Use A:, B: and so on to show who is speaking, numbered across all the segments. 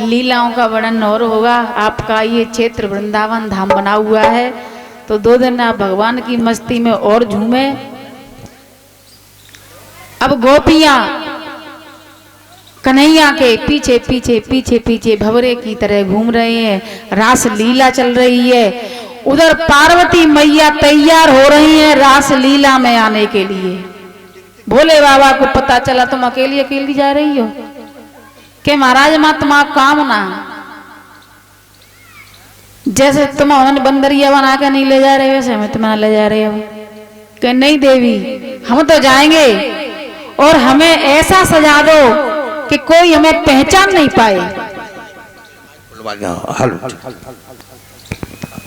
A: लीलाओं का वर्णन और होगा। आपका ये क्षेत्र वृंदावन धाम बना हुआ है, तो 2 दिन आप भगवान की मस्ती में और झूमे। अब गोपियां कन्हैया के पीछे पीछे पीछे पीछे भंवरे की तरह घूम रहे हैं, रास लीला चल रही है। उधर पार्वती मैया तैयार हो रही हैं रास लीला में आने के लिए। भोले बाबा को पता चला तुम अकेली अकेली जा रही हो कि महाराज मां तुम्हारा काम ना, जैसे तुम उन्होंने बंदरिया बना के नहीं ले जा रहे वैसे हमें तुम्हारा ले जा रहे हो। कि नहीं देवी, हम तो जाएंगे और हमें ऐसा सजा दो कि कोई हमें पहचान नहीं पाए।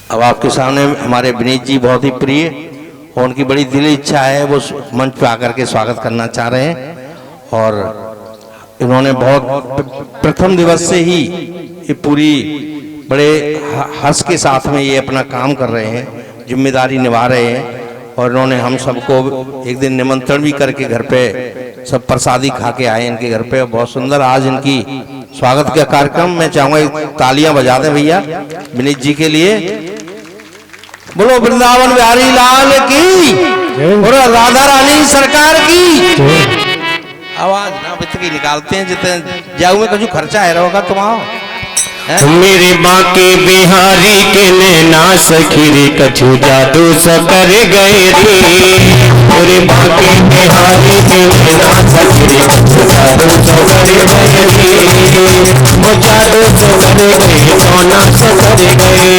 B: अब आपके सामने हमारे विनीत जी बहुत ही प्रिय और उनकी बड़ी दिली इच्छा है, वो मंच पे आकर के स्वागत करना चाह रहे हैं। और इन्होंने बहुत प्रथम दिवस से ही ये पूरी बड़े हर्ष के साथ में ये अपना काम कर रहे हैं, जिम्मेदारी निभा रहे हैं। और इन्होंने हम सबको एक दिन निमंत्रण भी करके घर पे सब प्रसादी खा के आए इनके घर पे। बहुत सुंदर आज इनकी स्वागत का कार्यक्रम। मैं चाहूंगा तालियां बजा दें भैया विनीत जी के लिए। बोलो वृंदावन बिहारी लाल की, बोलो राधा रानी सरकार की। आवाज ना की निकालते हैं जितने जाऊ में कछु खर्चा है रहोगा तुम्हारा।
C: मेरे बाके बिहारी के नैना सखीरे कछु जादू सकर गए रे। मेरे बाके बिहारी के नैना सखीरे कछु जादू सकर गए रे। वो जादू सकर गए सोना सकर गए,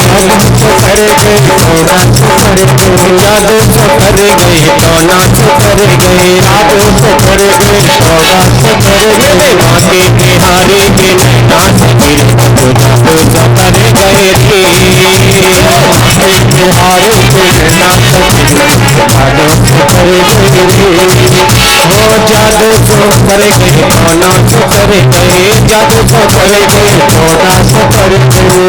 C: सकर गए सोना सकर गए। जादू सकर गए सोना सकर गए, जादू सकर गए सोना सकर गए। बाके बिहारी के नैना सखीरे कछु जादू सकर गए रे। बिहारी के नैना सखीरे जादू सकर गए रे। ओ जादू सकर गए सोना सकर गए, जादू सकर गए सोना सकर गए।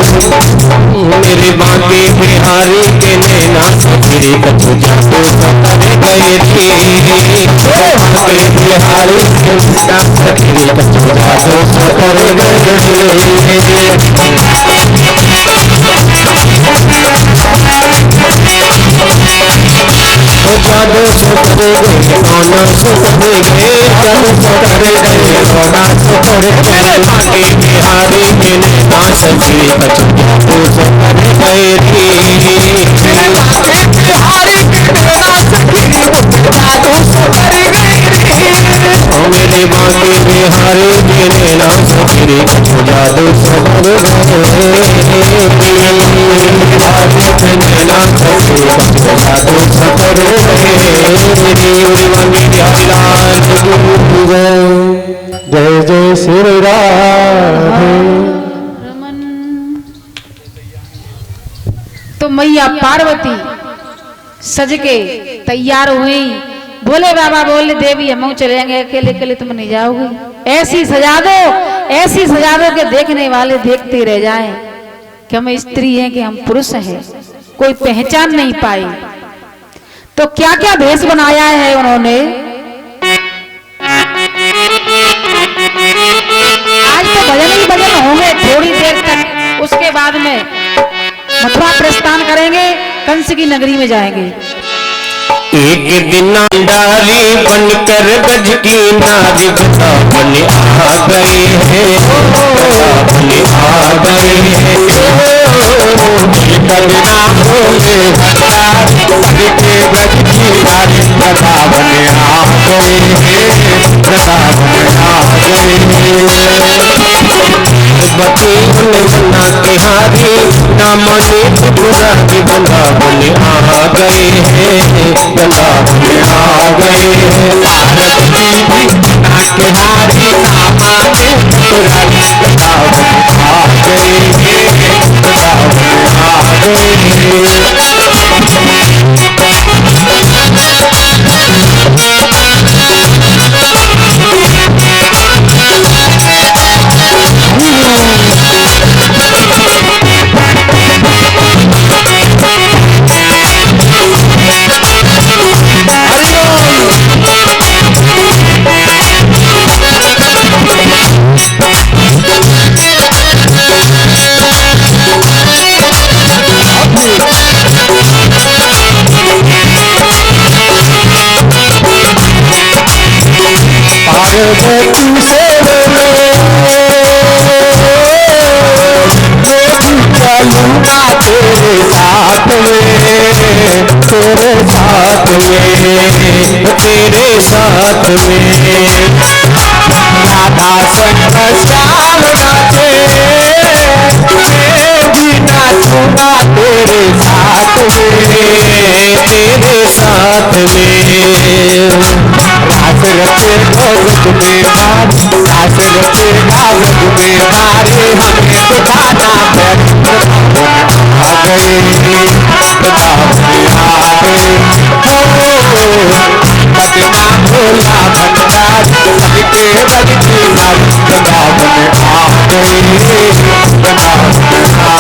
C: मेरे बाके बिहारी के नैना सखीरे कछु जादू सकर गए रे। बाके बिहारी के नैना सखीरे कछु जादू सकर गए रे। जादू सकर गए सोना सकर गए, जादू सकर गए सोना सकर गए। बाके बिहारी के नैना सखीरे कछु जादू सकर गए रे। बाके बिहारी के नैना सखीरे कछु जादू सकर गए रे। ओ मेरे बाके बिहारी के नैना सखीरे कछु जादू सकर गए। बिहारी के नैना सखीरे कछु जादू सकर गए। जय जय श्री राधे।
A: तो मैया पार्वती सज के तैयार हुई। भोले बाबा बोले देवी हम चलेंगे, अकेले अकेले तुम नहीं जाओगी। ऐसी सजा दो, ऐसी सजा दो कि देखने वाले देखते रह जाएं कि हम स्त्री हैं कि हम पुरुष हैं, कोई पहचान नहीं पाए। तो क्या क्या भेष बनाया है उन्होंने। आज तो भजन ही भजन होंगे थोड़ी देर तक, उसके बाद में मथुरा प्रस्थान करेंगे, कंस की नगरी में जाएंगे।
C: एक दिन डाली बनकर गज की नारी वृंदावन आ गए हैं, वृंदावन आ गए हैं। करना बोले के गज की नारी वृंदावन आ गए हैं, वृंदावन आ गए। बती बना के हारी नाम त्रिपुरा की वृंदावन आ गए हैं, वृंदावन आ गए हैं। पार्वती बना के हारी नाम त्रिपुरा की वृंदावन आ गए हैं, वृंदावन आ गए हैं। साथ में, राधा संग श्याम नाचे, मैं भी नाचूंगा तेरे साथ में, तेरे साथ में। रास रचेगा रग में मारे, रास रचेगा रग में मारे, हमें दिखाना आ गए, आ गए बजना भोला भंडार, सबके रग की मारी, वृंदावन आ गए, वृंदावन आ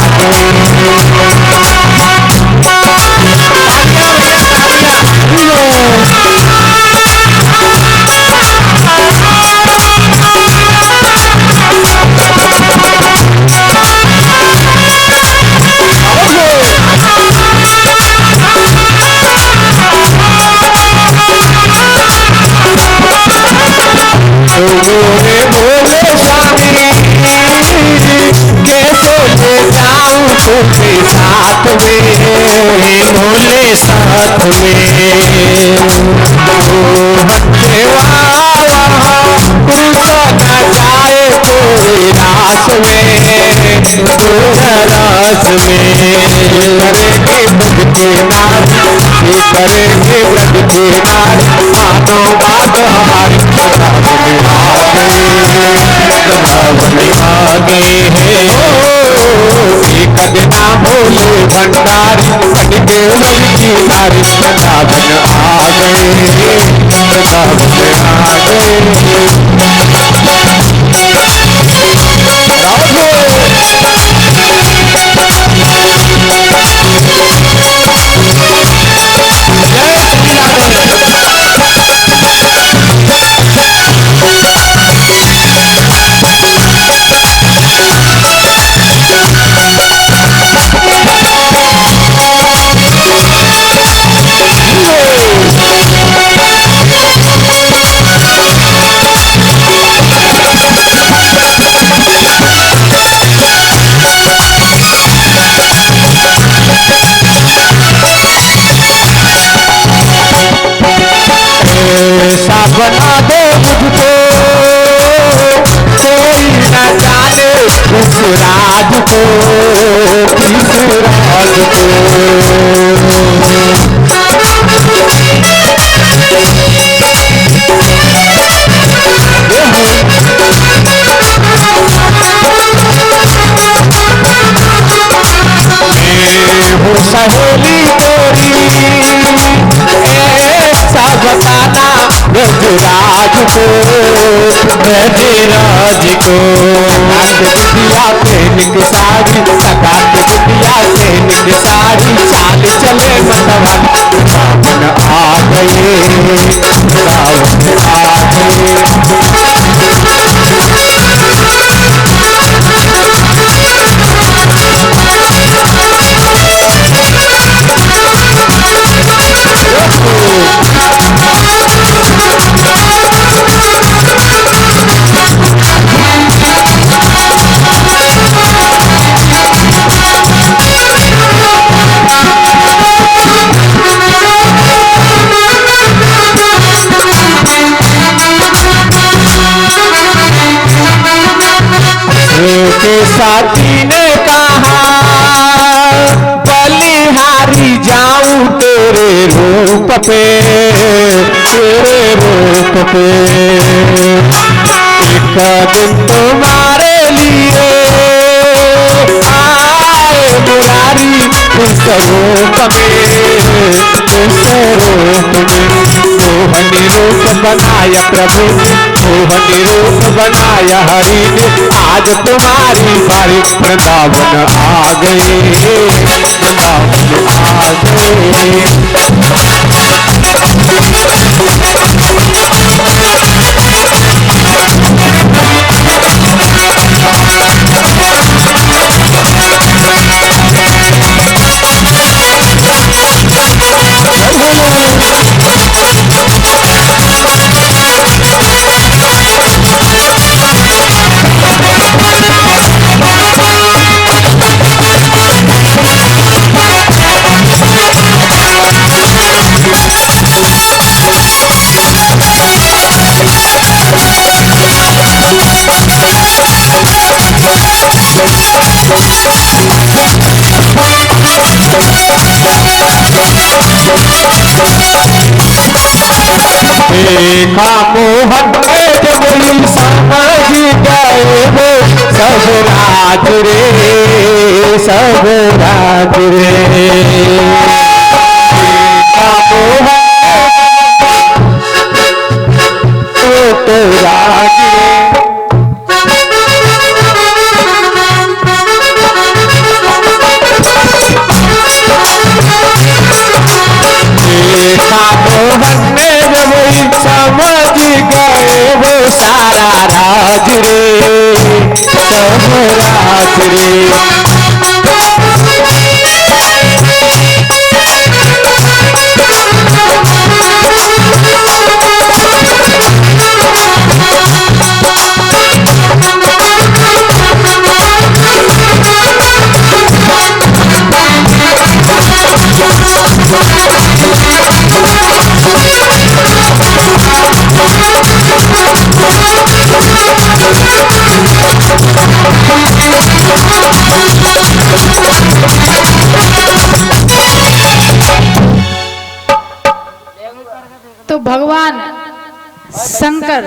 C: मोरे भोले स्वामी, कैसे ले जाऊं तुझे साथ में, भोले साथ में। बच्चे वहाँ रुसा न जाए कोई रास में, रास में। करेंगे ब्रज के नारी, करेंगे ब्रज के नारी, मानो बात हमारी, आ गए हैं कदना भोले भंडारी, कटके लड़की नारी, वृंदावन आ गए, वृंदावन आ गए। बना दो मुझको कोई न जाने उस राज को, किस राज मैं हूँ सहेली तेरी, ऐसा बताना ब्रजराज को, ब्रजराज को। बिटिया सैनिक साड़ी, सगात बिटिया सैनिक साड़ी, चाल चले मतवन, रावण आ गए, रावण आ गए। के साथी ने कहा बलिहारी जाऊं तेरे रूप पे, तेरे रूप पे। एक दिन तुम्हारे लिए आए मुरारी उस रूप में, उस रूप में। मोहनी रूप बनाया प्रभु, मोहनी रूप बनाया हरि ने, आज तुम्हारी बारी, वृंदावन आ गए, वृंदावन आ गए। देखा मोहन के जब समझ गए वो सब राज रे, सब राज रे। देखा मोहन तो राज रे। देखा मोहन ने जब समझ गए वो सारा राज रे, सब राज रे।
A: तो भगवान शंकर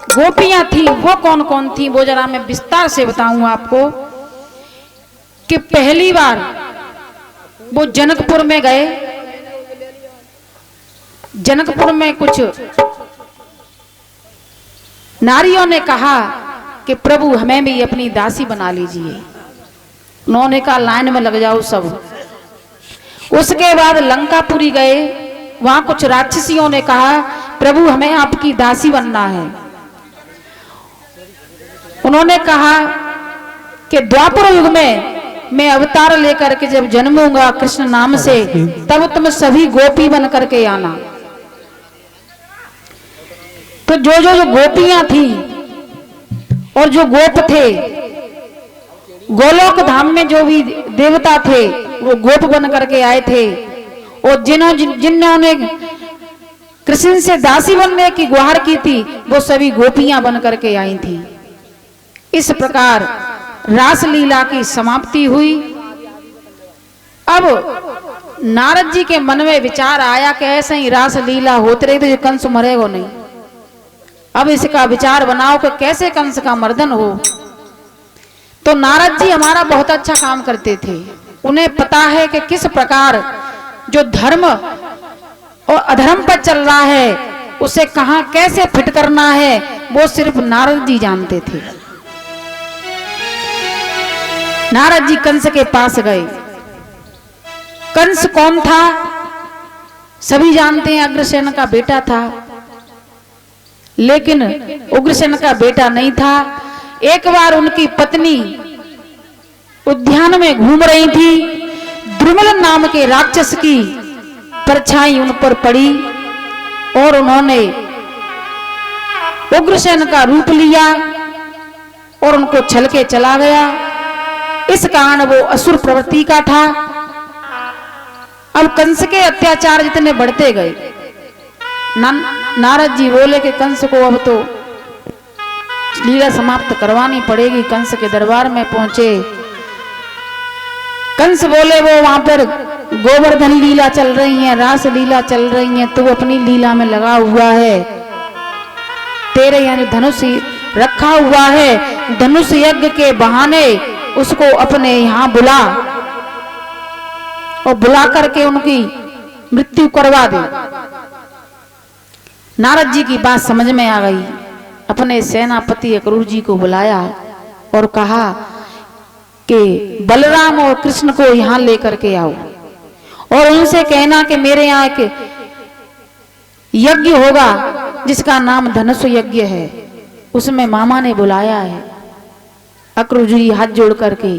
A: गोपियां थी, वो कौन कौन थी वो जरा मैं विस्तार से बताऊं आपको। कि पहली बार वो जनकपुर में गए। जनकपुर में कुछ नारियों ने कहा कि प्रभु हमें भी अपनी दासी बना लीजिए। उन्होंने कहा लाइन में लग जाओ सब। उसके बाद लंकापुरी गए। वहां कुछ राक्षसियों ने कहा प्रभु हमें आपकी दासी बनना है। उन्होंने कहा कि द्वापर युग में मैं अवतार लेकर के जब जन्मूंगा कृष्ण नाम से, तब तुम सभी गोपी बन करके आना। तो जो गोपियां थी और जो गोप थे, गोलोक धाम में जो भी देवता थे वो गोप बन करके आए थे। और जिन्होंने कृष्ण से दासी बनने की गुहार की थी वो सभी गोपियां बन करके आई थी। इस प्रकार रासलीला की समाप्ति हुई। अब नारद जी के मन में विचार आया कि ऐसे ही रासलीला होते रहे तो ये कंस मरेगा नहीं। अब इसका विचार बनाओ कि कैसे कंस का मर्दन हो। तो नारद जी हमारा बहुत अच्छा काम करते थे। उन्हें पता है कि किस प्रकार जो धर्म और अधर्म पर चल रहा है उसे कहां कैसे फिट करना है, वो सिर्फ नारद जी जानते थे। नारद जी कंस के पास गए। कंस कौन था सभी जानते हैं, अग्रसेन का बेटा था। लेकिन उग्रसेन का बेटा नहीं था। एक बार उनकी पत्नी उद्यान में घूम रही थी। द्रुमल नाम के राक्षस की परछाई उन पर पड़ी और उन्होंने उग्रसेन का रूप लिया और उनको छल के चला गया। इस कारण वो असुर प्रवृत्ति का था। अब कंस के अत्याचार जितने बढ़ते गए, नारद जी बोले कि कंस को अब तो लीला समाप्त करवानी पड़ेगी। कंस के दरबार में पहुंचे। कंस बोले वो वहां पर गोवर्धन लीला चल रही है, रास लीला चल रही है, तू अपनी लीला में लगा हुआ है। तेरे यानी धनुष रखा हुआ है, धनुष यज्ञ के बहाने उसको अपने यहाँ बुला और बुला करके उनकी मृत्यु करवा दे। नारद जी की बात समझ में आ गई। अपने सेनापति अक्रूर जी को बुलाया और कहा कि बलराम और कृष्ण को यहां लेकर के आओ और उनसे कहना कि मेरे यहाँ एक यज्ञ होगा जिसका नाम धनुष यज्ञ है, उसमें मामा ने बुलाया है। अक्रूर जी हाथ जोड़ करके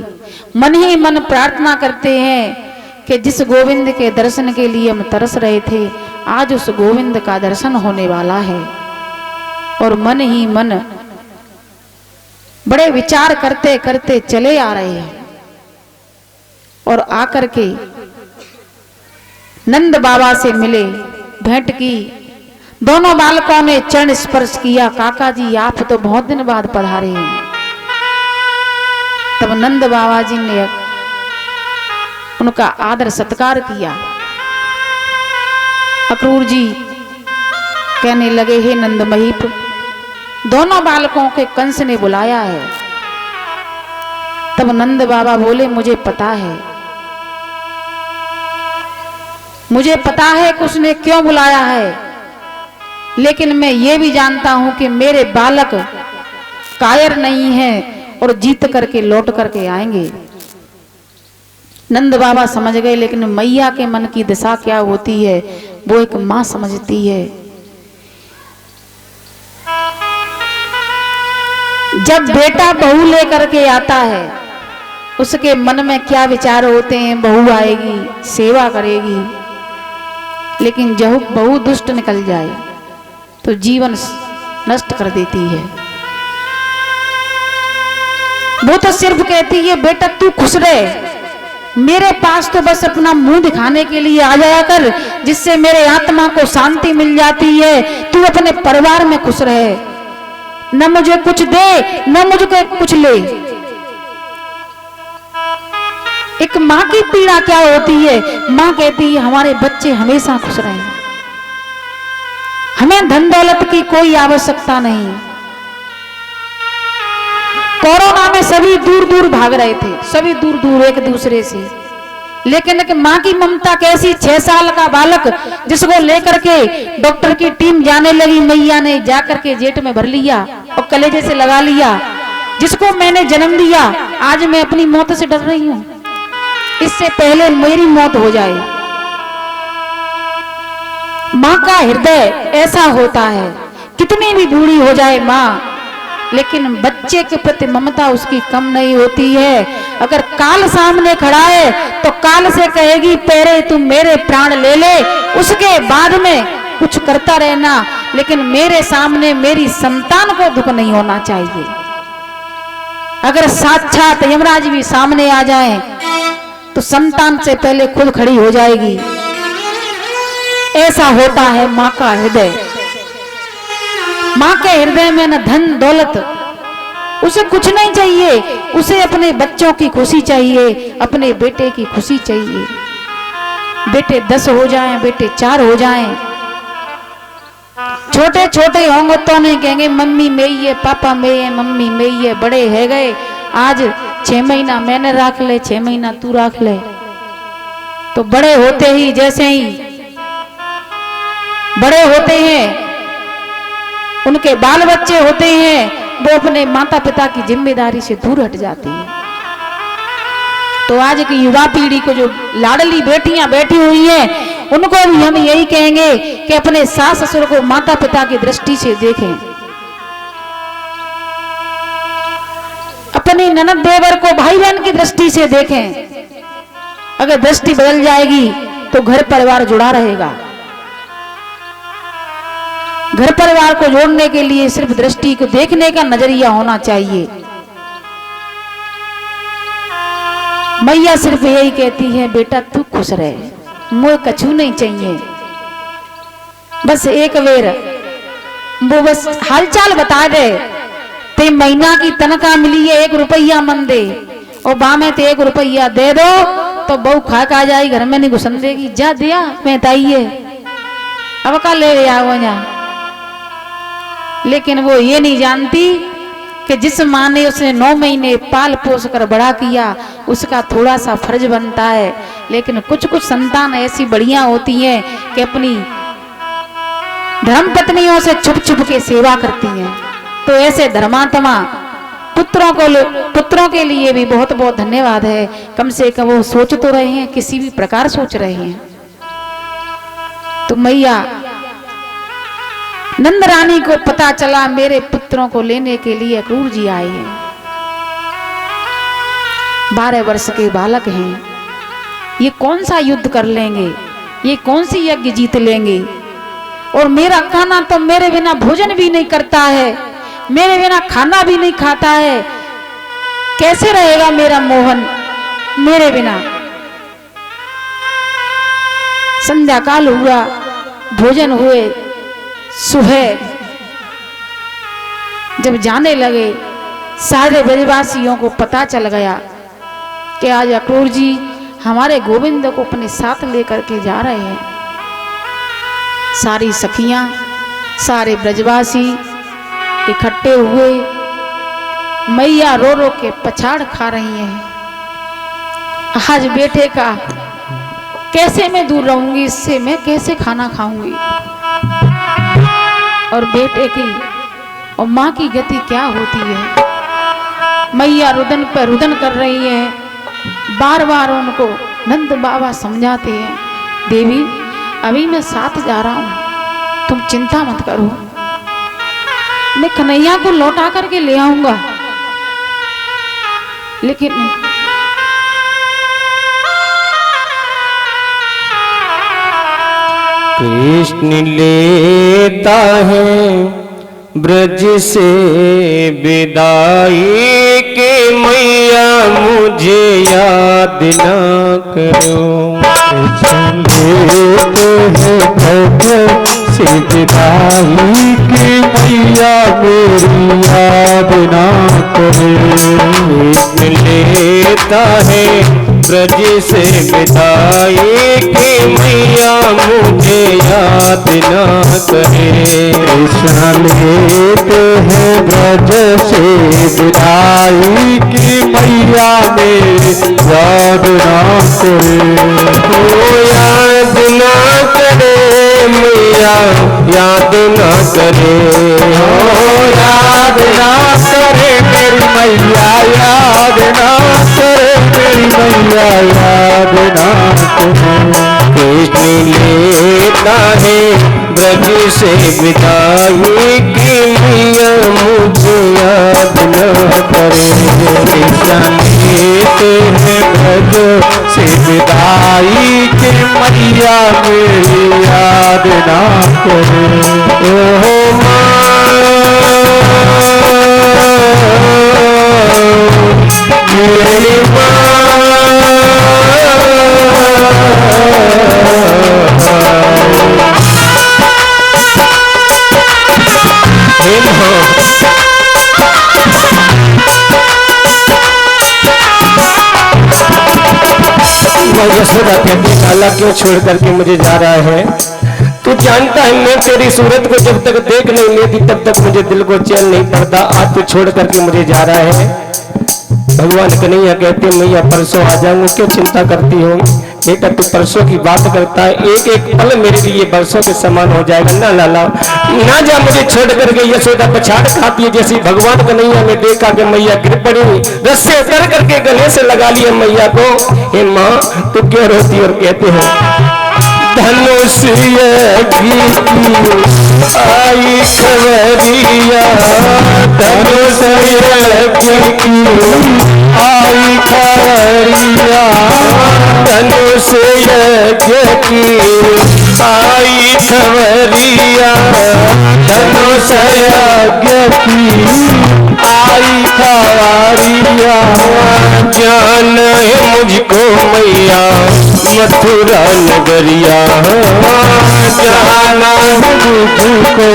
A: मन ही मन प्रार्थना करते हैं कि जिस गोविंद के दर्शन के लिए हम तरस रहे थे, आज उस गोविंद का दर्शन होने वाला है। और मन ही मन बड़े विचार करते करते चले आ रहे हैं और आकर के नंद बाबा से मिले, भेंट की। दोनों बालकों ने चरण स्पर्श किया। काका जी आप तो बहुत दिन बाद पधारे हैं। तब नंद बाबा जी ने उनका आदर सत्कार किया। अक्रूर जी कहने लगे, हे नंद महीप, दोनों बालकों के कंस ने बुलाया है। तब नंद बाबा बोले, मुझे पता है कि उसने क्यों बुलाया है, लेकिन मैं ये भी जानता हूं कि मेरे बालक कायर नहीं हैं और जीत करके लौट करके आएंगे। नंद बाबा समझ गए, लेकिन मैया के मन की दशा क्या होती है वो एक मां समझती है। जब बेटा बहू लेकर के आता है, उसके मन में क्या विचार होते हैं, बहू आएगी, सेवा करेगी, लेकिन जब बहू दुष्ट निकल जाए तो जीवन नष्ट कर देती है। वो तो सिर्फ कहती है, बेटा तू खुश रहे, मेरे पास तो बस अपना मुंह दिखाने के लिए आ जाया कर, जिससे मेरे आत्मा को शांति मिल जाती है। तू अपने परिवार में खुश रहे, न मुझे कुछ दे न मुझको कुछ ले। एक माँ की पीड़ा क्या होती है, माँ कहती है हमारे बच्चे हमेशा खुश रहें, हमें धन दौलत की कोई आवश्यकता नहीं। कोरोना में सभी दूर दूर भाग रहे थे, सभी दूर दूर एक दूसरे से, लेकिन एक माँ की ममता कैसी, 6 साल का बालक जिसको लेकर के डॉक्टर की टीम जाने लगी, मैया ने जाकर के जेट में भर लिया और कलेजे से लगा लिया। जिसको मैंने जन्म दिया, आज मैं अपनी मौत से डर रही हूं, इससे पहले मेरी मौत हो जाए। माँ का हृदय ऐसा होता है, कितनी भी बूढ़ी हो जाए माँ, लेकिन बच्चे के प्रति ममता उसकी कम नहीं होती है। अगर काल सामने खड़ा है तो काल से कहेगी, पहले तुम मेरे प्राण ले ले, उसके बाद में कुछ करता रहना, लेकिन मेरे सामने मेरी संतान को दुख नहीं होना चाहिए। अगर साक्षात यमराज भी सामने आ जाए तो संतान से पहले खुद खड़ी हो जाएगी। ऐसा होता है माँ का हृदय। माँ के हृदय में न धन दौलत, उसे कुछ नहीं चाहिए, उसे अपने बच्चों की खुशी चाहिए, अपने बेटे की खुशी चाहिए। बेटे 10 हो जाएं, बेटे 4 हो जाएं, छोटे छोटे होंगे तो नहीं कहेंगे मम्मी मेरी है, पापा मेरे है, मम्मी मेरी है। बड़े है गए, आज 6 महीना मैंने रख ले, 6 महीना तू रख ले। तो बड़े होते ही, जैसे ही बड़े होते हैं, उनके बाल बच्चे होते हैं, वो अपने माता पिता की जिम्मेदारी से दूर हट जाती है। तो आज की युवा पीढ़ी को जो लाडली बेटियां बैठी हुई हैं, उनको भी हम यही कहेंगे कि अपने सास ससुर को माता पिता की दृष्टि से देखें, अपनी ननद देवर को भाई बहन की दृष्टि से देखें। अगर दृष्टि बदल जाएगी तो घर परिवार जुड़ा रहेगा। घर परिवार को जोड़ने के लिए सिर्फ दृष्टि को देखने का नजरिया होना चाहिए। मैया सिर्फ यही कहती है, बेटा तू खुश रहे, मुझे कछु नहीं चाहिए, बस एक बेर वो बस हालचाल बता दे, ते महीना की तनख्वाह मिली है, 1 रुपया मन दे, और बामे ते 1 रुपया दे दो तो बहू खा खा जाए, घर में नहीं घुसन देगी। जा दिया मैं ताइए, अब का ले आओ यहाँ। लेकिन वो ये नहीं जानती कि जिस माँ ने उसे 9 महीने पाल पोस कर बड़ा किया, उसका थोड़ा सा फर्ज बनता है। लेकिन कुछ कुछ संतान ऐसी बढ़िया होती हैं कि अपनी धर्मपत्नियों से छुप छुप के सेवा करती हैं। तो ऐसे धर्मात्मा पुत्रों के लिए भी बहुत बहुत धन्यवाद है। कम से कम वो सोच तो रहे हैं, किसी भी प्रकार सोच रहे हैं। तो मैया नंद रानी को पता चला मेरे पुत्रों को लेने के लिए अक्रूर जी आए हैं। 12 वर्ष के बालक हैं, ये कौन सा युद्ध कर लेंगे, ये कौन सी यज्ञ जीत लेंगे। और मेरा खाना तो मेरे बिना भोजन भी नहीं करता है, मेरे बिना खाना भी नहीं खाता है, कैसे रहेगा मेरा मोहन मेरे बिना। संध्या काल हुआ, भोजन हुए, सुबह जब जाने लगे सारे ब्रजवासियों को पता चल गया कि आज अक्रूर जी हमारे गोविंद को अपने साथ लेकर के जा रहे हैं। सारी सखियां, सारे ब्रजवासी इकट्ठे हुए मैया रो रो के पछाड़ खा रही हैं। आज बेटे का कैसे मैं दूर रहूंगी, इससे मैं कैसे खाना खाऊंगी, और बेटे की और माँ की गति क्या होती है। मैया रुदन पर रुदन कर रही है। बार बार उनको नंद बाबा समझाते हैं, देवी अभी मैं साथ जा रहा हूं, तुम चिंता मत करो, मैं कन्हैया को लौटा करके ले आऊंगा। लेकिन
C: कृष्ण लेता है ब्रज से विदाई के मैया मुझे याद ना करो। से विदाई के मैया मेरी याद ना करे। लेता है ब्रज से विदाई के मैया मुझे याद ना करे। कृष्ण लेते हैं ब्रज से विदाई की मैया मेरी याद ना करे। ओ याद ना करे मैया याद ना करे। ओ याद ना करे मेरी मैया याद ना करे, मेरी मैया याद ना करे। कृष्ण लेता है ब्रज से विदाई की मैया मुझे याद न करे। कृष्ण लेते हैं ब्रज से विदाई की मैया मेरी याद ना करे। ओहो मेरी यशोदा कहती काला क्यों छोड़ करके मुझे जा रहा है। तू जानता है मैं तेरी सूरत को जब तक देख नहीं लेती तब तक मुझे दिल को चैन नहीं पड़ता। आज तू छोड़ करके मुझे जा रहा है। भगवान कन्हैया कहते मैया परसों आ जाऊंगा, क्यों चिंता करती हो बेटा, तू परसों की बात करता है, एक एक पल मेरे लिए बरसों के समान हो जाएगा। ना लाला ना जा मुझे छोड़ करके। यशोदा पछाड़ खाती है जैसी भगवान कन्हैया ने देखा कि मैया गिर पड़ी, रस्से उतर करके गले से लगा लिया मैया को। हे माँ तू क्यों रोती और कहते हो धनुष आई खबरिया, धनुष की आई खबरिया, धनुष की आई खबरिया, धनुष की आई खबरिया। जान है मुझको मैया मथुरा नगरिया, जाना मुझको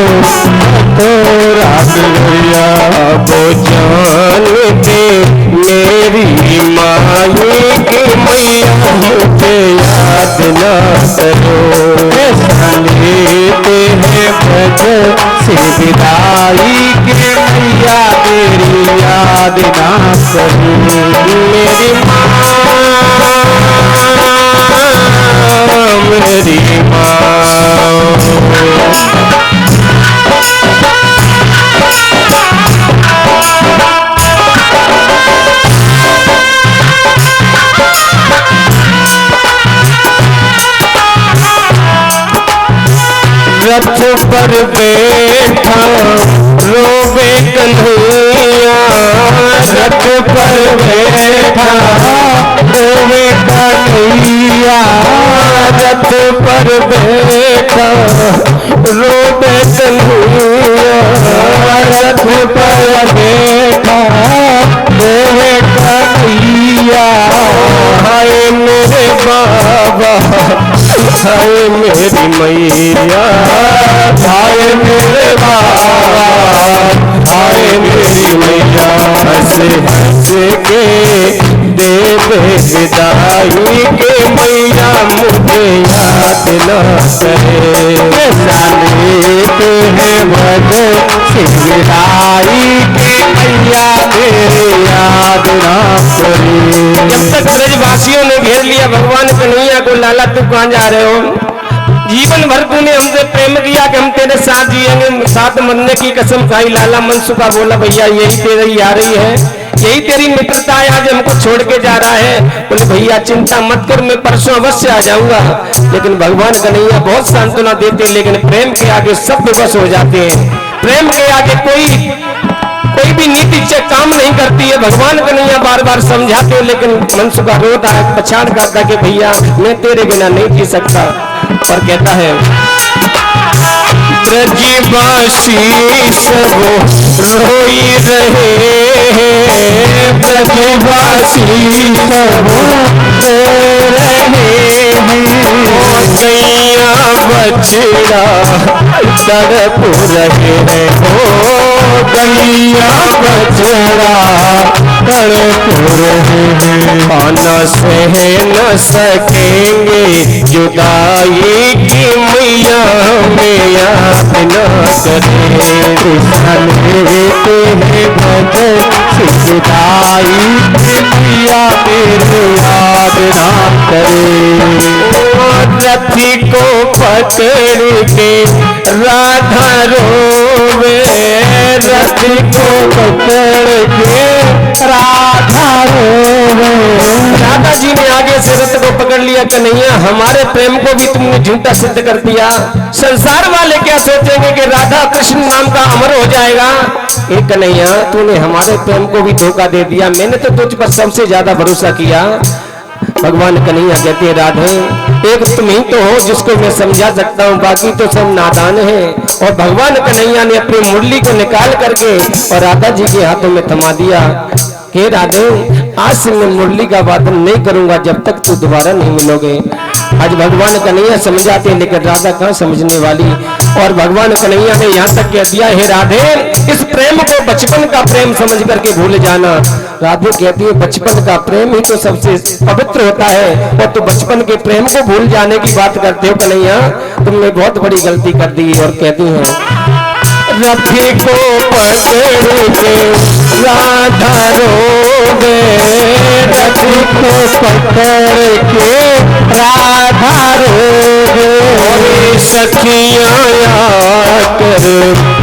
C: मथुरा नगरिया। वो जानते मेरी माई के मैया मुझे याद ना करो। लेते हैं ब्रज से विदाई के मैया मेरी याद ना करो। मेरी माँ मेरी रथ पर बैठा रोवे कन्हैया, रथ पर बैठा रोवे कन्हैया, रथ पर बैठा रोवे कन्हैया, रथ पर बैठा रोवे कन्हैया। हाय मेरे बाबा हाय मेरी मैया, हाय मेरे बाबा हाय मेरी मैया। हंस के देवे विदाई के मैया मुझे याद न करे। लेते हैं भजन विदाई के मैया मेरे याद न करे। जब तक ब्रजवासियों ने घेर लिया भगवान कन्हैया को, लाला तू कहाँ जा रहे हो? जीवन भर तूने हमसे प्रेम किया कि हम तेरे साथ जिएंगे, साथ मरने की कसम खाई। लाला मनसुखा बोला भैया यही तेरी आ रही है, यही तेरी मित्रता है, आज हमको छोड़ के जा रहा है। बोले भैया चिंता मत कर, मैं परसों अवश्य आ जाऊंगा। लेकिन भगवान कन्हैया बहुत सांत्वना देते, लेकिन प्रेम के आगे सब विवश हो जाते हैं। प्रेम के आगे कोई भी नीति चेक काम नहीं करती है। भगवान कन्हैया बार बार समझाते, लेकिन मनसुखा रोता है, पछाड़ करता कि भैया मैं तेरे बिना नहीं जी सकता। और कहता है ब्रजवासी सब रोई रहे, ब्रजवासी सब रो रहे गैया बछड़ा तड़प रहे हैं, हो गैया बछड़ा तड़प रहे हैं। खाना सह न सकेंगे जुदाई की मैया में याद न करे। लेते हैं भजन जुदाई की मैया मेरे याद न करे। रथी को पकड़ के राधा रोवे, रथी को पकड़ के राधा रोवे। राधा जी ने आगे से रथ को पकड़ लिया, कन्हैया हमारे प्रेम को भी तुमने झूठा सिद्ध कर दिया। संसार वाले क्या सोचेंगे कि राधा कृष्ण नाम का अमर हो जाएगा। एक कन्हैया तूने हमारे प्रेम को भी धोखा दे दिया, मैंने तो तुझ पर सबसे ज्यादा भरोसा किया। भगवान कन्हैया कहते हैं राधे एक तुम ही तो हो जिसको मैं समझा सकता हूँ, बाकी तो सब नादान हैं। और भगवान कन्हैया ने अपनी मुरली को निकाल करके और राधा जी के हाथों में थमा दिया। हे राधे आज से मैं मुरली का वादन नहीं करूंगा जब तक तू दोबारा नहीं मिलोगे। आज भगवान कन्हैया समझाते हैं, लेकिन राधा कहाँ समझने वाली। और भगवान कन्हैया ने यहाँ तक कह दिया, हे राधे इस प्रेम को बचपन का प्रेम समझ करके भूल जाना। राधे कहती है बचपन का प्रेम ही तो सबसे पवित्र होता है, और तो बचपन के प्रेम को भूल जाने की बात करते हो कन्हैया, तुमने बहुत बड़ी गलती कर दी। और कहती है रथी को पकड़ के राधा रोवे, रथी को पकड़ के राधा रोवे। सखियाँ आकर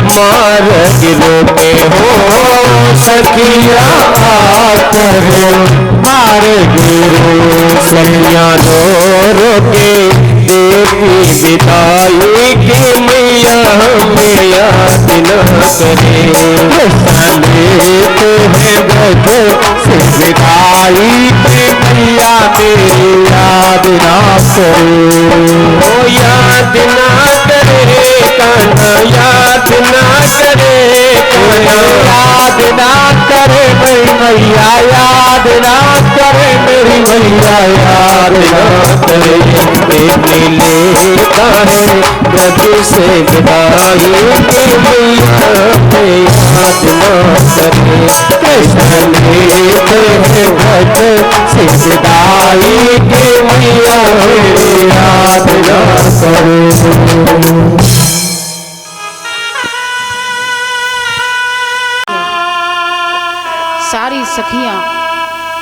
C: मार गिरते हो, सखियाँ आकर मार गिरो। सखियाँ रो के देवी विदाई की मैया हमें याद न करे। लेते हैं भजन से विदाई की मैया मेरी याद न करे। ओ याद न करे कान्हा, याद न करे कान्हा, याद न करे मेरी मैया, याद न करे मेरी मैया, याद न करे। लेता है ब्रज से विदाई की मैया में याद न करे। कृष्ण लेते हैं ब्रज से विदाई की मैया में याद न करे।
A: सारी सखियां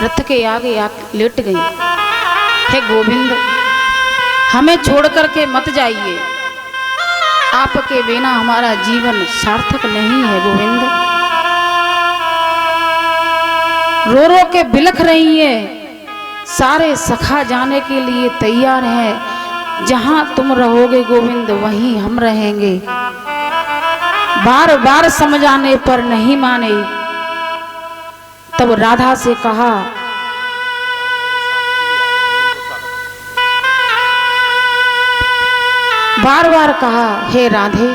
A: रथ के आगे लेट गई। हे गोविंद हमें छोड़ करके मत जाइए, आपके बिना हमारा जीवन सार्थक नहीं है। गोविंद रो रो के बिलख रही है, सारे सखा जाने के लिए तैयार हैं। जहां तुम रहोगे गोविंद वहीं हम रहेंगे। बार बार समझाने पर नहीं माने, तब राधा से कहा बार बार कहा, हे राधे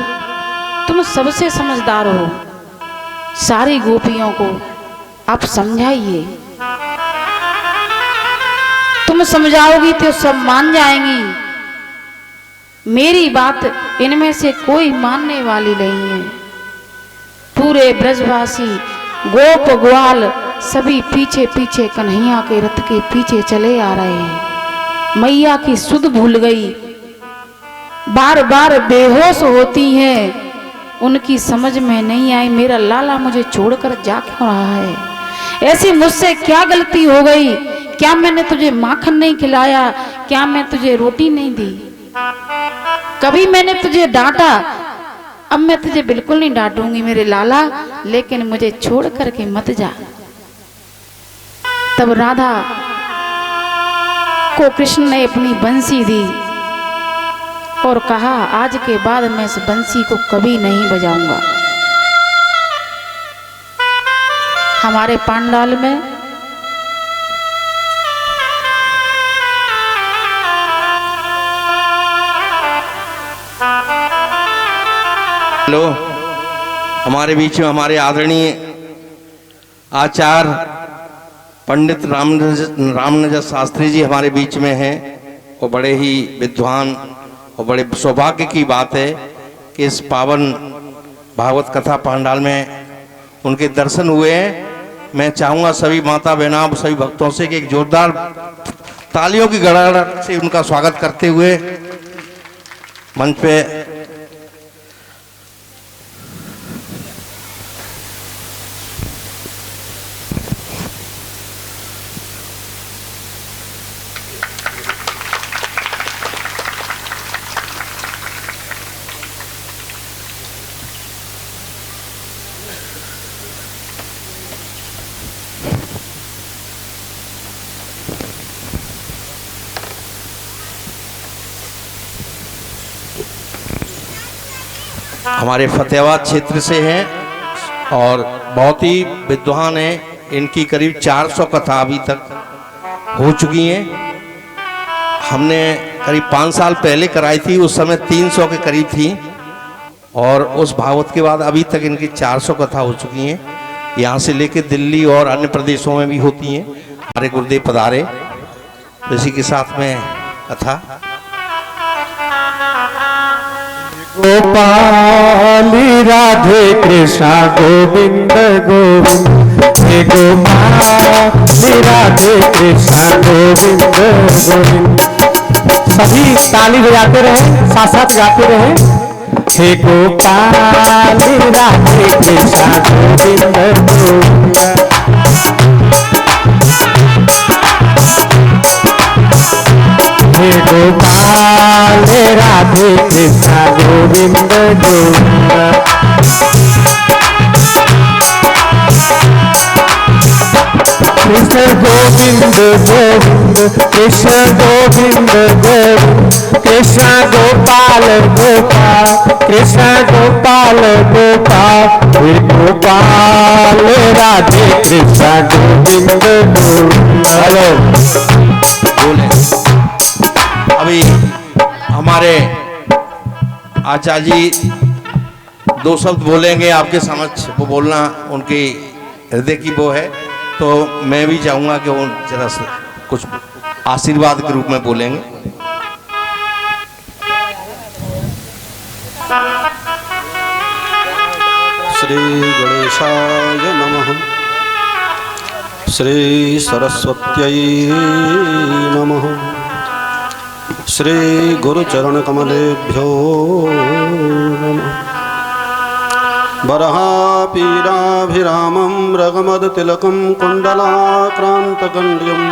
A: तुम सबसे समझदार हो, सारी गोपियों को आप समझाइए। तुम समझाओगी तो सब मान जाएंगी, मेरी बात इनमें से कोई मानने वाली नहीं है। पूरे ब्रजवासी गोप ग्वाल सभी पीछे पीछे कन्हैया के रथ के पीछे चले आ रहे हैं। मैया की सुध भूल गई, बार बार बेहोश होती हैं। उनकी समझ में नहीं आई मेरा लाला मुझे छोड़कर जा क्यों रहा है। ऐसी मुझसे क्या गलती हो गई? क्या मैंने तुझे माखन नहीं खिलाया? क्या मैं तुझे रोटी नहीं दी? कभी मैंने तुझे डांटा? अब मैं तुझे बिल्कुल नहीं डांटूंगी मेरे लाला, लेकिन मुझे छोड़ करके मत जा। तब राधा को कृष्ण ने अपनी बंसी दी और कहा आज के बाद मैं इस बंसी को कभी नहीं बजाऊंगा। हमारे पांडाल में
B: हेलो, हमारे बीच में हमारे आदरणीय आचार्य पंडित रामनजर शास्त्री जी हमारे बीच में हैं। वो बड़े ही विद्वान और बड़े सौभाग्य की बात है कि इस पावन भागवत कथा पांडाल में उनके दर्शन हुए हैं। मैं चाहूँगा सभी माता बहनों सभी भक्तों से कि एक जोरदार तालियों की गड़गड़ाहट से उनका स्वागत करते हुए मंच पे हमारे फतेहाबाद क्षेत्र से हैं और बहुत ही विद्वान हैं। इनकी करीब 400 कथा अभी तक हो चुकी हैं। हमने करीब 5 साल पहले कराई थी, उस समय 300 के करीब थी और उस भागवत के बाद अभी तक इनकी 400 कथा हो चुकी हैं। यहाँ से लेके दिल्ली और अन्य प्रदेशों में भी होती हैं। हमारे गुरुदेव पधारे, इसी के साथ में कथा।
C: गोपाल राधे कृष्णा गोविंद गोविंद, हे गोपाल राधे कृष्णा गोविंद गोविंद। सभी ताली बजाते रहे, साथ साथ गाते रहे। हे गोपाल राधे कृष्णा गोविंद गोविंद। हे गोपाल राधे कृष्णा गोविंद गोविंद। कृष्ण गोविंद गोविंद, कृष्ण गोविंद गोविंद, कृष्ण गोपाल गोपाल, कृष्ण गोपाल गोपाल। हे गोपाल राधे कृष्णा गोविंद गोविंद। हेलो
B: बोले अभी हमारे आचार्य जी 2 शब्द बोलेंगे आपके समक्ष। वो बोलना उनकी हृदय की वो है, तो मैं भी चाहूँगा कि वो जरा सा कुछ आशीर्वाद के रूप में बोलेंगे।
D: श्री गणेशाय नमः। श्री सरस्वत्यै नमः। श्री गुरुचरण कमलेभ्यो नमः। बरहापीडाभिरामं रगमदतिलकं कुण्डलाक्रान्तकण्ड्यं,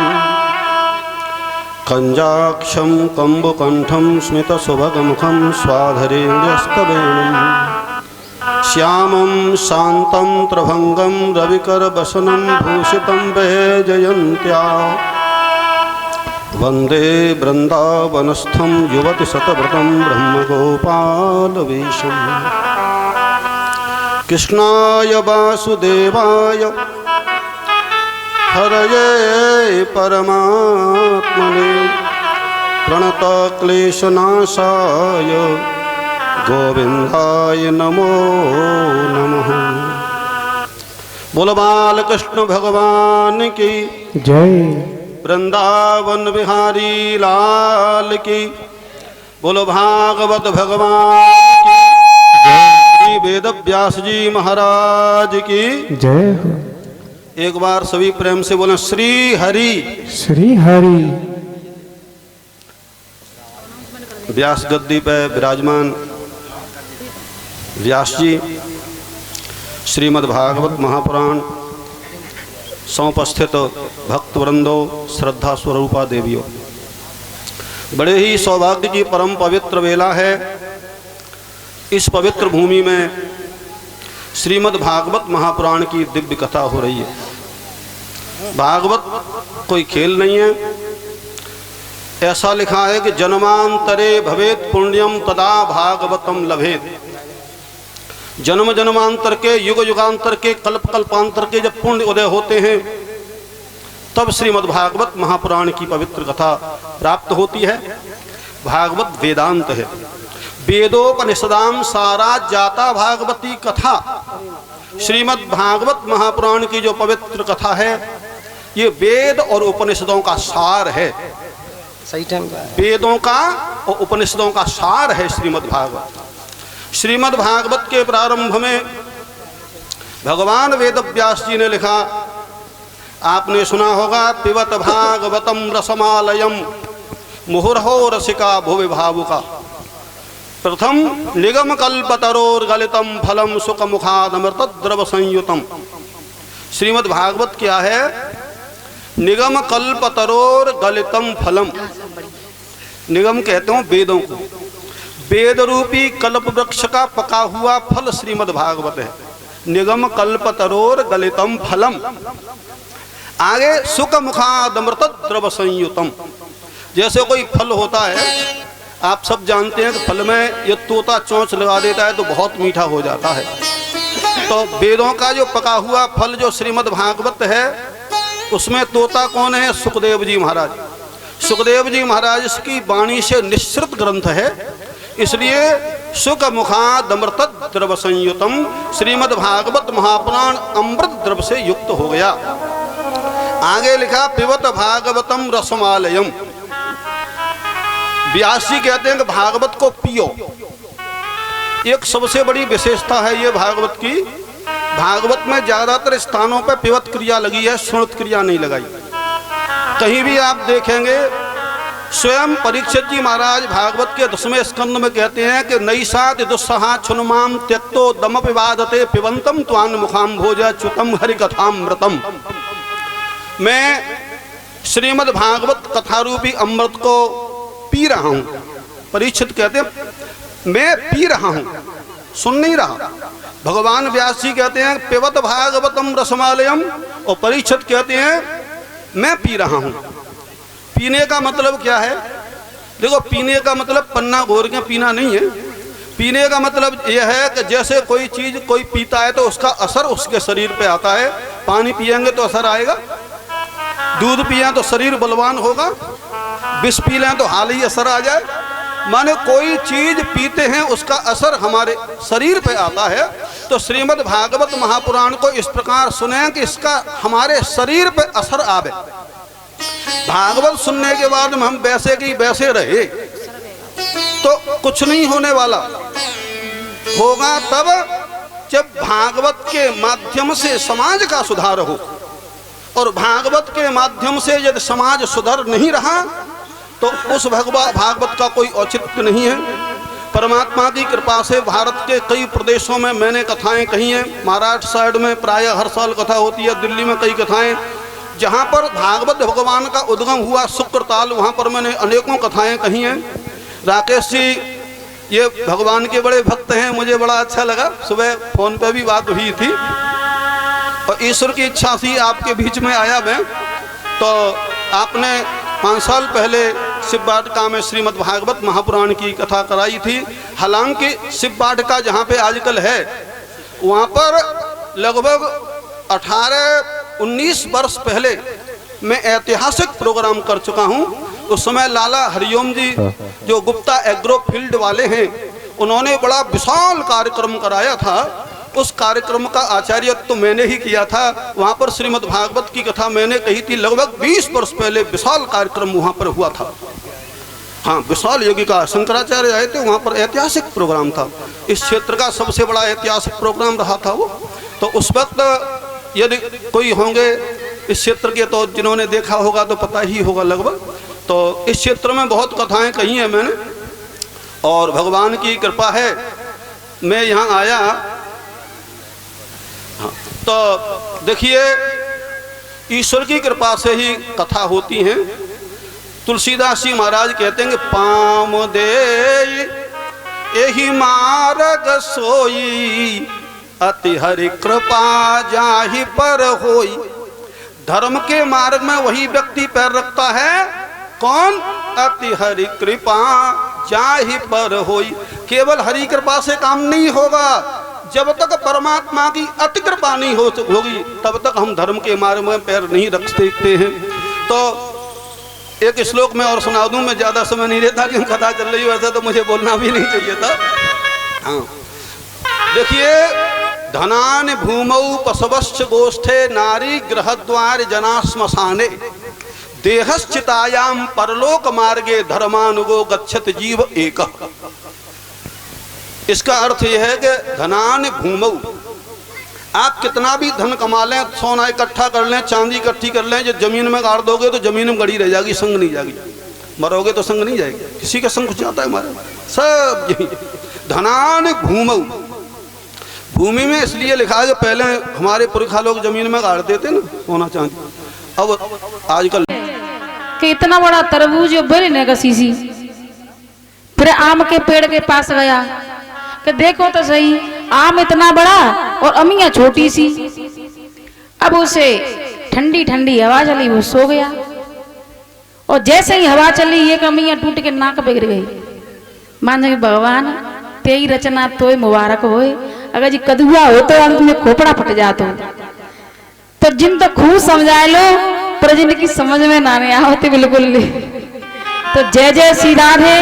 D: कञ्जाक्षं कम्बुकण्ठं स्मितसुभगमुखं स्वाधरेन्द्रस्तवेणं, श्यामं शान्तं त्रिभङ्गं रविकरवसनं भूषितं वैजयन्त्या, वन्दे वृन्दावनस्थं युवतिशतव्रतं ब्रह्मगोपालवेशम्। कृष्णाय वासुदेवाय हरये परमात्मने, प्रणतक्लेशनाशाय गोविन्दाय नमो नमः। बोलो बालकृष्ण भगवान की
C: जय।
D: वृंदावन बिहारी लाल की। बोलो भागवत भगवान की जय। श्री वेद व्यास जी महाराज की
C: जय हो।
D: एक बार सभी प्रेम से बोले श्री हरि।
C: श्री हरि।
D: व्यास गद्दी पे विराजमान व्यास जी, श्रीमद् भागवत महापुराण समुपस्थित भक्त वृंदो, श्रद्धा स्वरूपा देवियों, बड़े ही सौभाग्य की परम पवित्र वेला है। इस पवित्र भूमि में श्रीमद् भागवत महापुराण की दिव्य कथा हो रही है। भागवत कोई खेल नहीं है। ऐसा लिखा है कि जन्मांतरे भवेत पुण्यम तदा भागवतम लभेत। जन्म जन्मांतर के, युग युगांतर के, कल्प कल्पांतर के जब पुण्य उदय होते हैं तब श्रीमद् भागवत महापुराण की पवित्र कथा प्राप्त होती है। भागवत वेदांत है। वेदोपनिषदाम सारा जाता भागवती कथा। श्रीमद् भागवत महापुराण की जो पवित्र कथा है ये वेद और उपनिषदों का सार है।
C: सही टाइम का
D: वेदों का और उपनिषदों का सार है श्रीमद् भागवत। श्रीमद् भागवत के प्रारंभ में भगवान वेद व्यास जी ने लिखा, आपने सुना होगा, पिबत भागवतम रसमालयम मुहुर्हो रसिका भुवि भावुका प्रथम निगम कल्पतरोर गलितम फलम सुख मुखादमृत द्रव संयुतम। श्रीमद् भागवत क्या है? निगम कल्पतरोर गलितम फलम। निगम कहते हो वेदों को। वेद रूपी कल्प वृक्ष का पका हुआ फल श्रीमद् भागवत है। निगम कल्पतरोर गलितम फलम। आगे सुख मुखादमृत द्रव संयुतम। जैसे कोई फल होता है, आप सब जानते हैं कि फल में ये तोता चोंच लगा देता है तो बहुत मीठा हो जाता है। तो वेदों का जो पका हुआ फल जो श्रीमद् भागवत है उसमें तोता कौन है? सुखदेव जी महाराज। सुखदेव जी महाराज की वाणी से निश्रित ग्रंथ है, इसलिए सुख मुखादमृत द्रव संयुतम श्रीमद् भागवत महापुराण अमृत द्रव से युक्त हो गया। आगे लिखा पिबत भागवतम रसमालयम। व्यास जी कहते हैं कि भागवत को पियो। एक सबसे बड़ी विशेषता है ये भागवत की, भागवत में ज्यादातर स्थानों पर पिबत क्रिया लगी है, सुणत क्रिया नहीं लगाई। कहीं भी आप देखेंगे स्वयं परीक्षित जी महाराज भागवत के 10वें स्कंद में कहते हैं कि नैषात दुस्सहा छुन्माम त्यक्तो दम पिबादते पिबंतम त्वान मुखाम भोजा च्युतम हरि कथामृतम। मैं श्रीमद् भागवत कथा रूपी अमृत को पी रहा हूँ। परीक्षित कहते हैं मैं पी रहा हूँ, सुन नहीं रहा। भगवान व्यास जी कहते हैं पिबत भागवतम रसमालयम, और परीक्षित कहते हैं मैं पी रहा हूँ। पीने का मतलब क्या है? देखो, पीने का मतलब पन्ना घोर के पीना नहीं है। पीने का मतलब यह है कि जैसे कोई चीज कोई पीता है तो उसका असर उसके शरीर पे आता है। पानी पिएंगे तो असर आएगा, दूध पिए तो शरीर बलवान होगा, विष पी लें तो हाल ही असर आ जाए। माने कोई चीज पीते हैं उसका असर हमारे शरीर पे आता है। तो श्रीमद् भागवत महापुराण को इस प्रकार सुने कि इसका हमारे शरीर पे असर आवे। भागवत सुनने के बाद हम वैसे की वैसे रहे तो कुछ नहीं होने वाला। होगा तब जब भागवत के माध्यम से समाज का सुधार हो, और भागवत के माध्यम से यदि समाज सुधर नहीं रहा तो उस भागवत का कोई औचित्य नहीं है। परमात्मा की कृपा से भारत के कई प्रदेशों में मैंने कथाएं कही हैं। महाराष्ट्र साइड में प्रायः हर साल कथा होती है, दिल्ली में कई कथाएं। जहाँ पर भागवत भगवान का उद्गम हुआ शुक्रताल, वहाँ पर मैंने अनेकों कथाएं कही हैं। राकेश जी ये भगवान के बड़े भक्त हैं, मुझे बड़ा अच्छा लगा। सुबह फोन पे भी बात हुई थी और ईश्वर की इच्छा थी आपके बीच में आया मैं। तो आपने 5 साल पहले शिव वाटिका में श्रीमद् भागवत महापुराण की कथा कराई थी। हालांकि शिव वाटिका जहाँ पे आजकल है वहाँ पर लगभग 18-19 वर्ष पहले मैं ऐतिहासिक प्रोग्राम कर चुका हूँ। उस समय लाला हरिओम जी जो गुप्ता एग्रो फील्ड वाले हैं, उन्होंने बड़ा विशाल कार्यक्रम कराया था। उस कार्यक्रम का आचार्यत्व तो मैंने ही किया था। वहाँ पर श्रीमद् भागवत की कथा मैंने कही थी। लगभग 20 वर्ष पहले विशाल कार्यक्रम वहाँ पर हुआ था। हाँ, विशाल योगी का शंकराचार्य आए थे, वहाँ पर ऐतिहासिक प्रोग्राम था। इस क्षेत्र का सबसे बड़ा ऐतिहासिक प्रोग्राम रहा था वो। तो उस वक्त यदि कोई होंगे इस क्षेत्र के तो जिन्होंने देखा होगा तो पता ही होगा लगभग। तो इस क्षेत्र में बहुत कथाएं कही हैं मैंने, और भगवान की कृपा है मैं यहाँ आया। हाँ, तो देखिए ईश्वर की कृपा से ही कथा होती हैं। तुलसीदास जी महाराज कहते हैं कि पाम दे यही मार्ग सोई, अति हरि कृपा जाहि पर होई। धर्म के मार्ग में वही व्यक्ति पैर रखता है, कौन? अति हरि कृपा जाहि पर होई। केवल हरि कृपा से काम नहीं होगा, जब तक परमात्मा की अति कृपा नहीं होगी तब तक हम धर्म के मार्ग में पैर नहीं रख सकते हैं। तो एक श्लोक में और सुना दूं, मैं ज्यादा समय नहीं रहता कि कथा चल रही है, वैसे तो मुझे बोलना भी नहीं चाहिए था। हाँ देखिए, धनान भूमौ पशवश्च गोष्ठे नारी गृहद्वार जना श्मशाने, देहश्चितायाम परलोक मार्गे धर्मानुगो गच्छत जीव एक। इसका अर्थ यह है कि धनान भूमौ, आप कितना भी धन कमा लें, सोना इकट्ठा कर लें, चांदी इकट्ठी कर लें, जब जमीन में गाड़ दोगे तो जमीन में गड़ी रह जाएगी, संग नहीं जाएगी। मरोगे तो संग नहीं जाएगी, किसी का संग कुछ जाता है हमारे सब यही। धनान भूमौ, भूमि में इसलिए लिखा है कि पहले हमारे पुरखा लोग जमीन में गाड़ देते ना सोना चांदी, अब आजकल
A: कि इतना बड़ा तरबूज बड़े का सीसी। फिर आम के पेड़ के पास गया कि देखो तो सही, आम इतना बड़ा और अमियाँ छोटी सी। अब उसे ठंडी ठंडी हवा चली, वो सो गया, और जैसे ही हवा चली एक अमियाँ टूट के नाक बिगड़ गई। मान भगवान तेरी रचना तो मुबारक होए, अगर जी कदुआ हो तो अंत में खोपड़ा फट जाता। तो जिन तो खूब समझा लो, पर जिनकी समझ में ना नहीं आवती बिल्कुल नहीं। तो जय जय श्री राधे।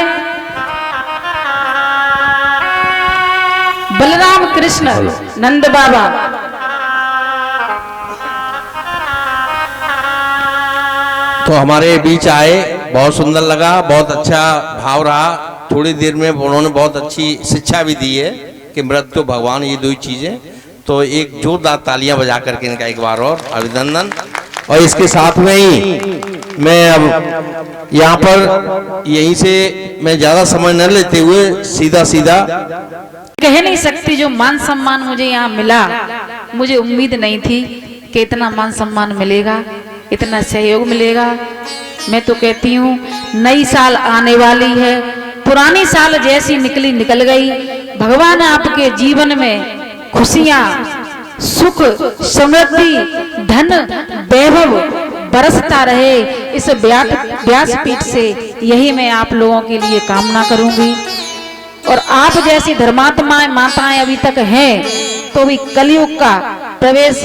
A: बलराम कृष्ण नंद बाबा
B: तो हमारे बीच आए, बहुत सुंदर लगा, बहुत अच्छा भाव रहा। थोड़ी देर में उन्होंने बहुत अच्छी शिक्षा भी दी है कि मृत्यु भगवान, ये दो चीजें। तो एक जोरदार तालियां बजा करके इनका एक बार और अभिनंदन। और इसके साथ में ही मैं अब यहाँ पर यहीं से मैं ज्यादा समय न लेते हुए सीधा सीधा
A: कह नहीं सकती, जो मान सम्मान मुझे यहाँ मिला, मुझे उम्मीद नहीं थी कि इतना मान सम्मान मिलेगा, इतना सहयोग मिलेगा। मैं तो कहती हूँ नई साल आने वाली है, पुरानी साल जैसी निकली निकल गई। भगवान आपके जीवन में खुशियाँ, सुख, समृद्धि, धन, वैभव बरसता रहे। इस व्यासपीठ से यही मैं आप लोगों के लिए कामना करूंगी। और आप जैसी धर्मात्माएं माताएं अभी तक हैं, तो भी कलयुग का प्रवेश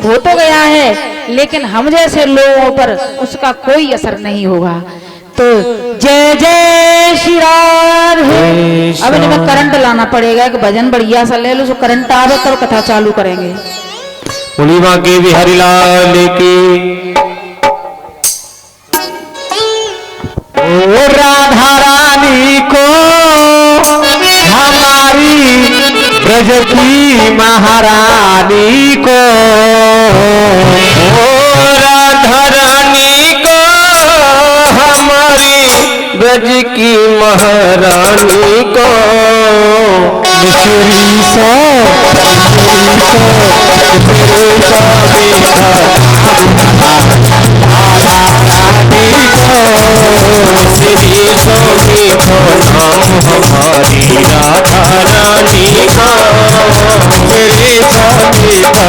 A: हो तो गया है, लेकिन हम जैसे लोगों पर उसका कोई असर नहीं होगा। तो जय जय श्री राधे। अब इनमें करंट लाना पड़ेगा, एक भजन बढ़िया सा ले लो, जो करंट आवे तब कथा चालू करेंगे।
C: बोली बांके बिहारी लाल की। ओ राधा रानी को हमारी ब्रज की महारानी को, ओ राधा रानी को हमारी ब्रज की महारानी को। मिश्री सो हमारी राधा रानी का, मेरे स्वामी का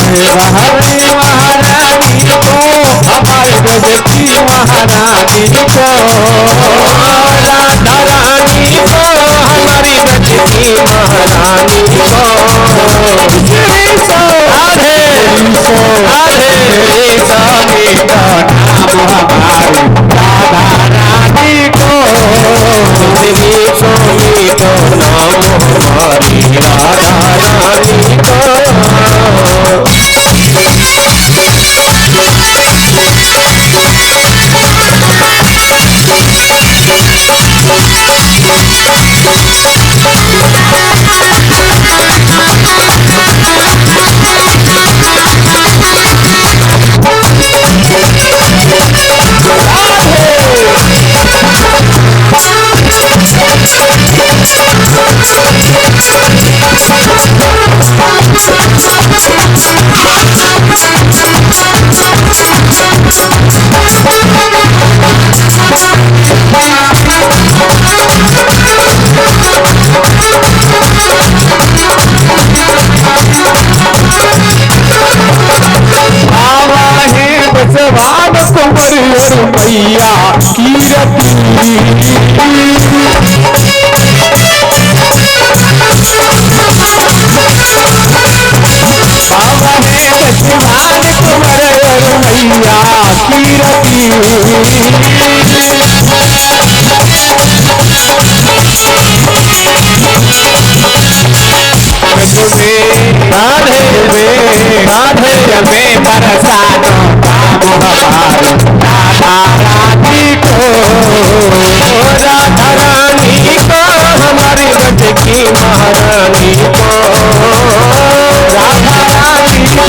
C: हमारी महारानी को, हमारे ब्रज की महारानी को, राधा रानी को, हमारी ब्रज की महारानी को। राधे राधे राधे स्वामी का नाम हमारी राधा रानी को, श्री स्वामी को नाम हमारी राधा रानी को। मैया की रती बाबा है बचवान कुंवर मैया की रती। राधे राधे में बरसानो हमारे राधा रानी को, राधा रानी को, हमारी ब्रज की महारानी को, राधा रानी को,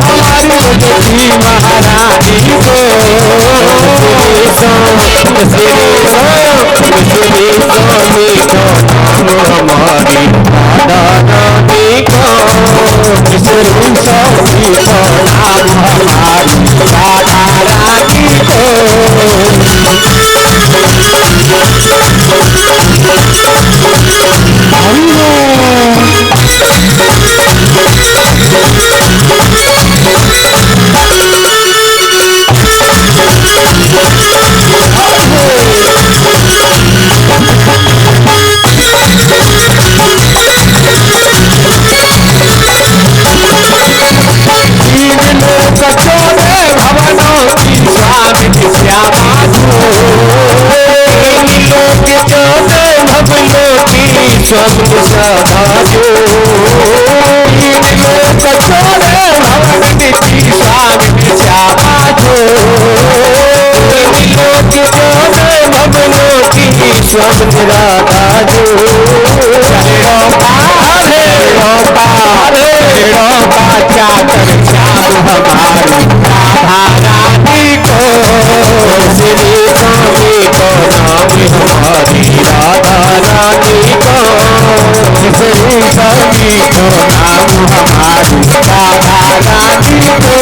C: हमारी ब्रज की महारानी को। श्री स्वामी को नाम हमारी राधा रानी को, श्री स्वामी को नाम हमारी राधा रानी को। स्वप्न सभाजो कचोरे भवन की स्वामी श्यामाजो, लोक जोरे भवनों की स्वप्न राधाजो। चाकर श्याम हमारी राधा रानी को, श्री स्वामी को नाम हमारी राधा रानी को, श्री स्वामी को नाम हमारी राधा रानी को।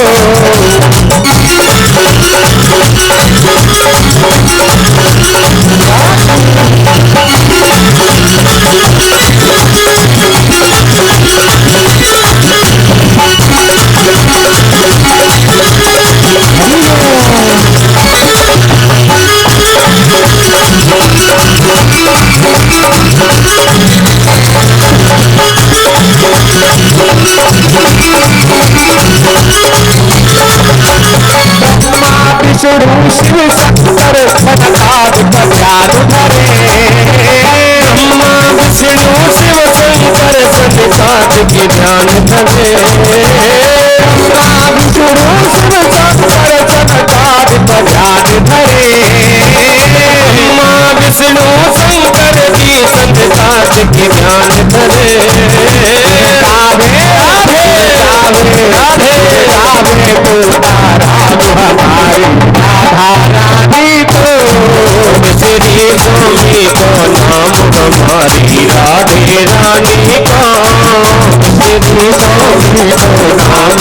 C: विष्णु शिव शंकर सनकाद प्रसाद धरे, ब्रह्मा विष्णु शिव शंकर सनकाद की ध्यान धरे, ब्रह्मा विष्णु शिव शंकर सनकाद प्रसाद धरे, ब्रह्मा विष्णु शंकर की सनकाद की ध्यान धरे। राधे राधे राधे राधे राधे बोलता राम हमारी राधा रानी को, श्री स्वामी को नाम हमारी राधे रानी को, श्री स्वामी को नाम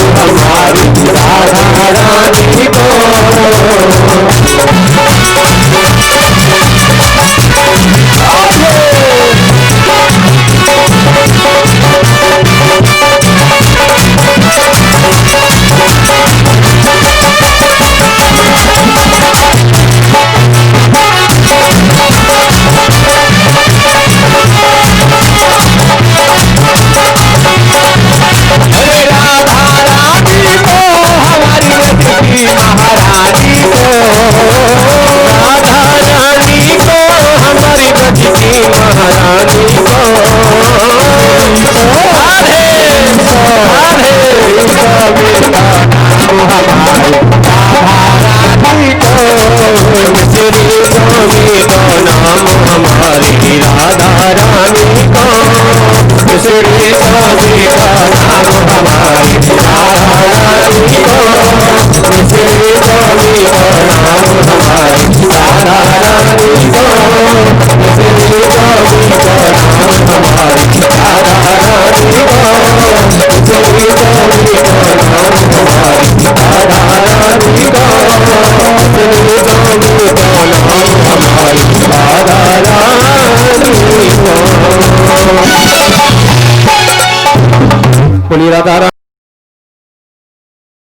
C: राधा